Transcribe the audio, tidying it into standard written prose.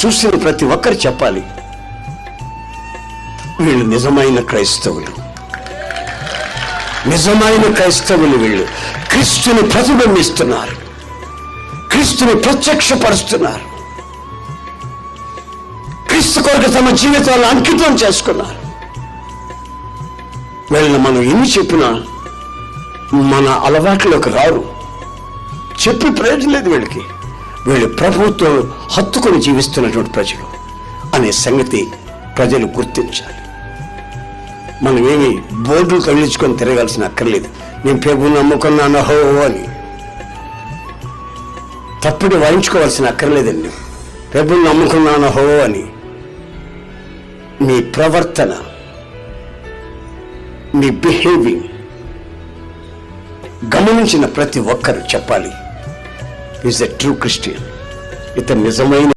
చూసిన ప్రతి ఒక్కరు చెప్పాలి, వీళ్ళు నిజమైన క్రైస్తవులు, నిజమైన క్రైస్తవులు. వీళ్ళు క్రీస్తుని ప్రతిబింబిస్తున్నారు, క్రీస్తుని ప్రత్యక్షపరుస్తున్నారు, క్రీస్తు కొరకు తమ జీవితాలను అంకితం చేసుకున్నారు. వీళ్ళని మనం ఎన్ని చెప్పినా మన అలవాట్లోకి రారు, చెప్పి ప్రయోజనం లేదు వీళ్ళకి. వీళ్ళు ప్రభుత్వం హత్తుకొని జీవిస్తున్నటువంటి ప్రజలు అనే సంగతి ప్రజలు గుర్తించాలి. మనం ఏమి బోర్డులు తగిలించుకొని తిరగాల్సిన అక్కర్లేదు. నేను ప్రభువుని నమ్ముకున్నాను హో అని తప్పుడు వాయించుకోవాల్సిన అక్కర్లేదండి. ప్రభువుని నమ్ముకున్నాను హో అని మీ ప్రవర్తన, మీ బిహేవింగ్ గమనించిన ప్రతి ఒక్కరు చెప్పాలి, ఈజ్ ఎ ట్రూ క్రిస్టియన్, ఇతను నిజమైన